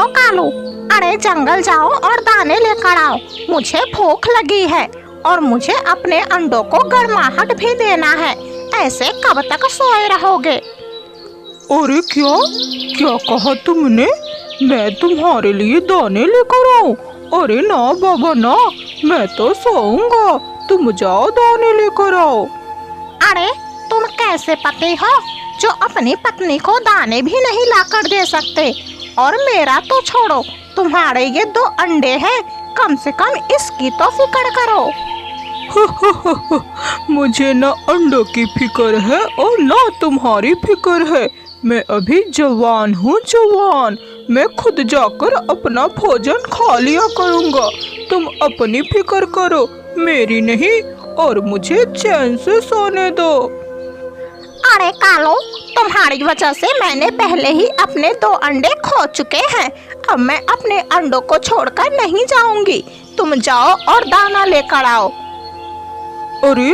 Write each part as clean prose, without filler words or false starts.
कालो कालू, अरे जंगल जाओ और दाने लेकर आओ। मुझे भूख लगी है और मुझे अपने अंडों को गर्माहट भी देना है। ऐसे कब तक सोए रहोगे? अरे क्या क्या कहा तुमने? मैं तुम्हारे लिए दाने लेकर आऊं? अरे ना बाबा ना, मैं तो सोऊंगा। तुम जाओ दाने लेकर आओ। अरे तुम कैसे पति हो जो अपनी पत्नी को दाने भी नहीं लाकर दे सकते? और मेरा तो छोड़ो, तुम्हारे ये 2 अंडे हैं, कम से कम इसकी तो फिक्र करो। मुझे ना अंडों की फिक्र है और ना तुम्हारी फिक्र है। मैं अभी जवान हूँ, जवान। मैं खुद जाकर अपना भोजन खा लिया करूँगा। तुम अपनी फिक्र करो, मेरी नहीं, और मुझे चैन से सोने दो। अरे कालो, तुम्हारी वजह से मैंने पहले ही अपने 2 अंडे खो चुके हैं। अब मैं अपने अंडों को छोड़कर नहीं जाऊंगी। तुम जाओ और दाना लेकर आओ। अरे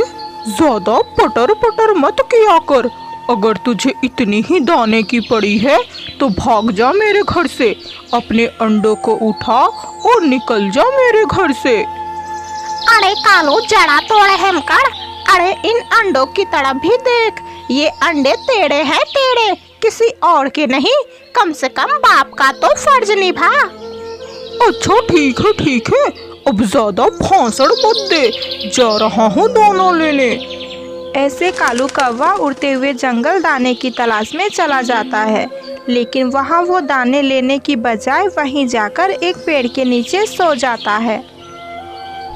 ज्यादा पटर पटर मत किया कर। अगर तुझे इतनी ही दाने की पड़ी है तो भाग जा मेरे घर से। अपने अंडों को उठा और निकल जा मेरे घर से। अरे कालो, जरा तो रहम कर। अरे इन अंडों की तरफ भी देख, ये अंडे तेरे हैं, तेरे, किसी और के नहीं। कम से कम बाप का तो फर्ज निभा। अच्छा ठीक है ठीक है, अब ज्यादा भाषण मत दे, जा रहा हूँ दाना लेने। ऐसे कालू कौवा उड़ते हुए जंगल दाने की तलाश में चला जाता है, लेकिन वहाँ वो दाने लेने की बजाय वहीं जाकर एक पेड़ के नीचे सो जाता है।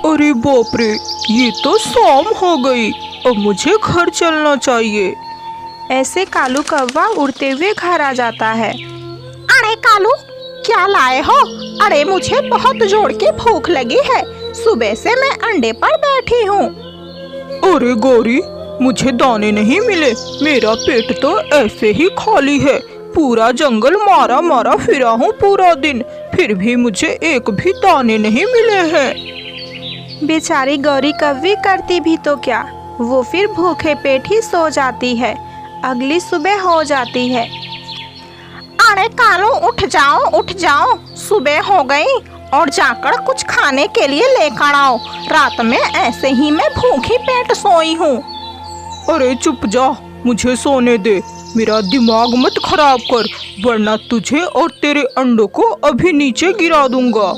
अरे बाप रे, ये तो शाम हो गई। अब मुझे घर चलना चाहिए। ऐसे कालू कौवा उड़ते हुए घर आ जाता है। अरे कालू, क्या लाए हो? अरे मुझे बहुत जोर की भूख लगी है, सुबह से मैं अंडे पर बैठी हूँ। अरे गौरी, मुझे दाने नहीं मिले। मेरा पेट तो ऐसे ही खाली है। पूरा जंगल मारा मारा फिरा हूँ पूरा दिन, फिर भी मुझे एक भी दाने नहीं मिले हैं। बेचारी गौरी कौवी करती भी तो क्या, वो फिर भूखे पेट ही सो जाती है। अगली सुबह हो जाती है। अरे कालू, उठ जाओ उठ जाओ, सुबह हो गई और जाकर कुछ खाने के लिए लेकर आओ। रात में ऐसे ही मैं भूखी पेट सोई हूँ। अरे चुप जा, मुझे सोने दे। मेरा दिमाग मत खराब कर, वरना तुझे और तेरे अंडों को अभी नीचे गिरा दूंगा।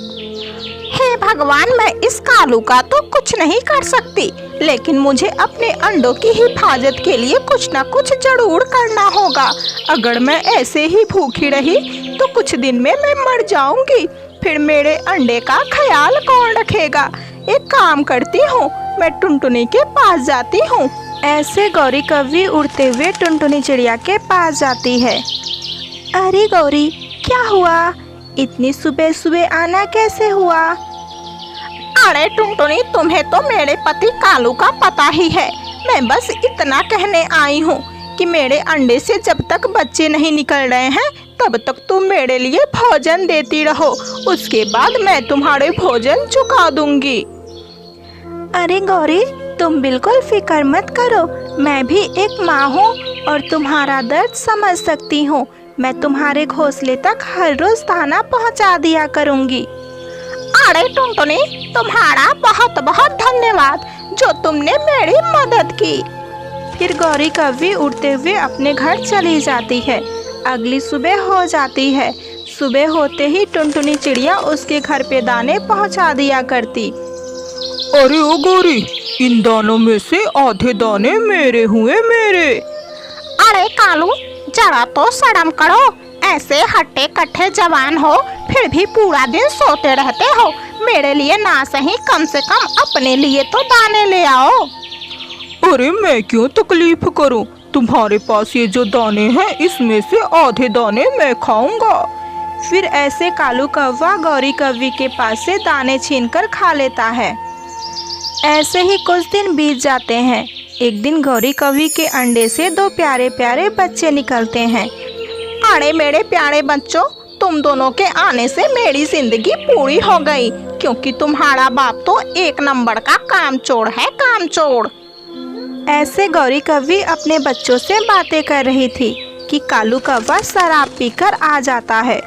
हे भगवान, मैं इस कालू का तो कुछ नहीं कर सकती, लेकिन मुझे अपने अंडों की हिफाजत के लिए कुछ न कुछ जरूर करना होगा। अगर मैं ऐसे ही भूखी रही तो कुछ दिन में मैं मर जाऊंगी। फिर मेरे अंडे का ख्याल कौन रखेगा? एक काम करती हूँ, मैं टुनटुनी के पास जाती हूँ। ऐसे गौरी कौवी उड़ते हुए टुनटुनी चिड़िया के पास जाती है। अरे गौरी, क्या हुआ? इतनी सुबह सुबह आना कैसे हुआ? अरे टुनटुनी, तुम्हें तो मेरे पति कालू का पता ही है। मैं बस इतना कहने आई हूँ कि मेरे अंडे से जब तक बच्चे नहीं निकल रहे हैं तब तक तुम मेरे लिए भोजन देती रहो। उसके बाद मैं तुम्हारे भोजन चुका दूंगी। अरे गौरी, तुम बिल्कुल फिक्र मत करो। मैं भी एक माँ हूँ और तुम्हारा दर्द समझ सकती हूँ। मैं तुम्हारे घोंसले तक हर रोज दाना पहुँचा दिया करूँगी। अरे टुनटुनी, तुम्हारा बहुत बहुत धन्यवाद जो तुमने मेरी मदद की। फिर गौरी कौवी उड़ते हुए अपने घर चली जाती है। अगली सुबह हो जाती है। सुबह होते ही टुनटुनी चिड़िया उसके घर पे दाने पहुँचा दिया करती। अरे ओ गौरी, इन दानों में से आधे दाने मेरे हुए, मेरे। अरे कालू, जरा तो शर्म करो। ऐसे हट्टे कट्टे जवान हो, फिर भी पूरा दिन सोते रहते हो। मेरे लिए ना सही, कम से कम अपने लिए तो दाने ले आओ। अरे मैं क्यों तकलीफ करूं? तुम्हारे पास ये जो दाने हैं, इसमें से आधे दाने मैं खाऊंगा। फिर ऐसे कालू कौवा गौरी कौवी के पास से दाने छीनकर खा लेता है। ऐसे ही कुछ दिन बीत जाते हैं। एक दिन गौरी कौवी के अंडे से 2 प्यारे प्यारे बच्चे निकलते हैं। अरे मेरे प्यारे बच्चों, तुम दोनों के आने से मेरी जिंदगी पूरी हो गई, क्योंकि तुम्हारा बाप तो 1 नंबर का कामचोर है, कामचोर। ऐसे गौरी कौवी अपने बच्चों से बातें कर रही थी कि कालू कौवा शराब पीकर आ जाता है।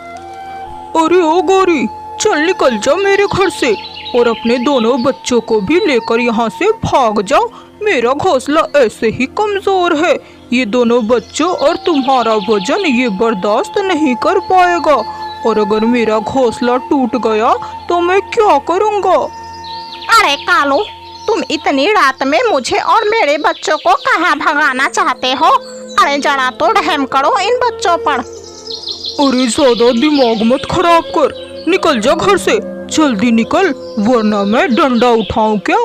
अरे ओ गौरी, चल निकल जा मेरे घर से और अपने दोनों बच्चों को भी लेकर यहाँ से भाग जाओ। मेरा घोंसला ऐसे ही कमजोर है, ये दोनों बच्चों और तुम्हारा वजन ये बर्दाश्त नहीं कर पाएगा, और अगर मेरा घोंसला टूट गया तो मैं क्या करूँगा। अरे कालू, तुम इतनी रात में मुझे और मेरे बच्चों को कहाँ भगाना चाहते हो? अरे जरा तो रहम करो इन बच्चों पर। अरे ज्यादा दिमाग मत खराब कर, निकल जा घर से, जल्दी निकल वरना मैं डंडा उठाऊं क्या।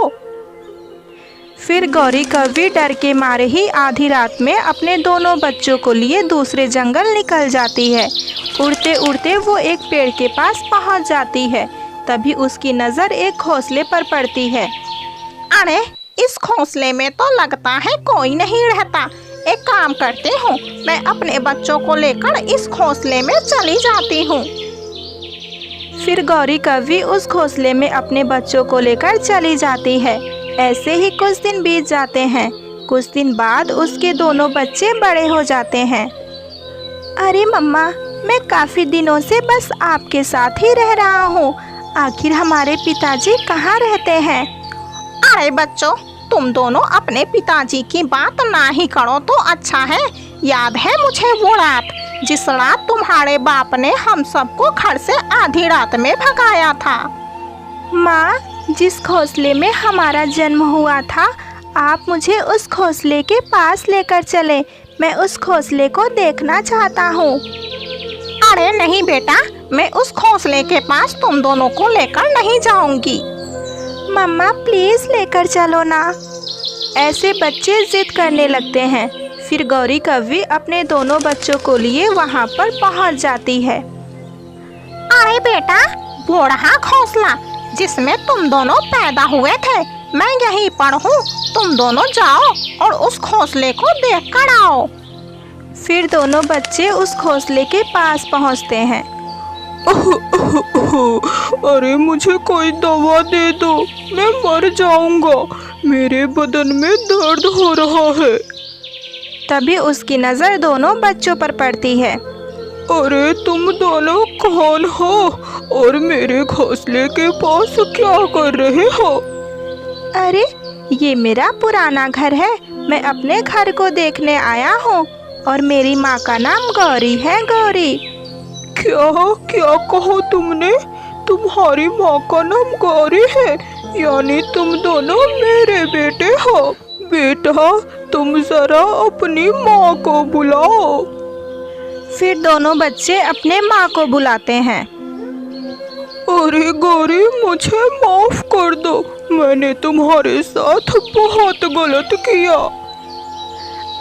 फिर गौरी कव्वी डर के मारे ही आधी रात में अपने दोनों बच्चों को लिए दूसरे जंगल निकल जाती है। उड़ते उड़ते वो एक पेड़ के पास पहुंच जाती है। तभी उसकी नज़र एक घोंसले पर पड़ती है। अरे इस घोंसले में तो लगता है कोई नहीं रहता। एक काम करती हूँ, मैं अपने बच्चों को लेकर इस घोंसले में चली जाती हूँ। फिर गौरी कव्वी उस घोंसले में अपने बच्चों को लेकर चली जाती है। ऐसे ही कुछ दिन बीत जाते हैं। कुछ दिन बाद उसके दोनों बच्चे बड़े हो जाते हैं। अरे मम्मा, मैं काफ़ी दिनों से बस आपके साथ ही रह रहा हूँ। आखिर हमारे पिताजी कहाँ रहते हैं? अरे बच्चों, तुम दोनों अपने पिताजी की बात ना ही करो तो अच्छा है। याद है मुझे वो रात, जिस रात तुम्हारे बाप ने हम सबको घर से आधी रात में भगाया था। माँ, जिस घोंसले में हमारा जन्म हुआ था, आप मुझे उस घोंसले के पास लेकर चले। मैं उस घोंसले को देखना चाहता हूँ। अरे नहीं बेटा, मैं उस घोंसले के पास तुम दोनों को लेकर नहीं जाऊंगी। मम्मा प्लीज़ लेकर चलो ना। ऐसे बच्चे जिद करने लगते हैं। फिर गौरी कव्वी अपने दोनों बच्चों को लिए वहाँ पर पहुँच जाती है। अरे बेटा, वो रहा घोंसला जिसमें तुम दोनों पैदा हुए थे। मैं यहीं पर हूँ, तुम दोनों जाओ और उस घोंसले को देख कर आओ। फिर दोनों बच्चे उस घोंसले के पास पहुँचते हैं। अरे मुझे कोई दवा दे दो, मैं मर जाऊंगा, मेरे बदन में दर्द हो रहा है। तभी उसकी नज़र दोनों बच्चों पर पड़ती है। अरे तुम दोनों कौन हो और मेरे घोंसले के पास क्या कर रहे हो? अरे ये मेरा पुराना घर है, मैं अपने घर को देखने आया हूँ और मेरी माँ का नाम गौरी है। गौरी। क्या क्या कहो तुमने? तुम्हारी माँ का नाम गौरी है, यानी तुम दोनों मेरे बेटे हो। बेटा तुम जरा अपनी माँ को बुलाओ। फिर दोनों बच्चे अपने माँ को बुलाते हैं। अरे गौरी, मुझे माफ कर दो, मैंने तुम्हारे साथ बहुत गलत किया।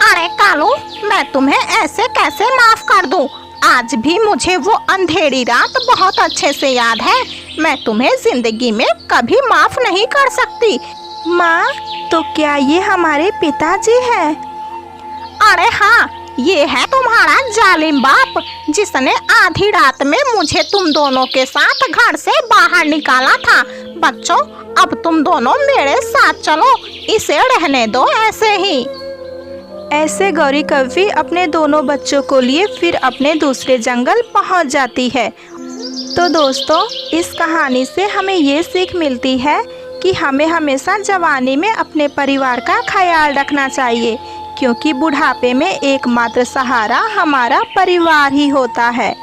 अरे कालू, मैं तुम्हें ऐसे कैसे माफ कर दूं? आज भी मुझे वो अंधेरी रात बहुत अच्छे से याद है। मैं तुम्हें जिंदगी में कभी माफ नहीं कर सकती। माँ, तो क्या ये हमारे पिताजी हैं? अरे हाँ, ये है तुम्हारा जालिम बाप, जिसने आधी रात में मुझे तुम दोनों के साथ घर से बाहर निकाला था। बच्चों, अब तुम दोनों मेरे साथ चलो, इसे रहने दो ऐसे ही। ऐसे गौरी कव्वी अपने दोनों बच्चों को लिए फिर अपने दूसरे जंगल पहुंच जाती है। तो दोस्तों, इस कहानी से हमें ये सीख मिलती है कि हमें हमेशा जवानी में अपने परिवार का ख्याल रखना चाहिए, क्योंकि बुढ़ापे में एकमात्र सहारा हमारा परिवार ही होता है।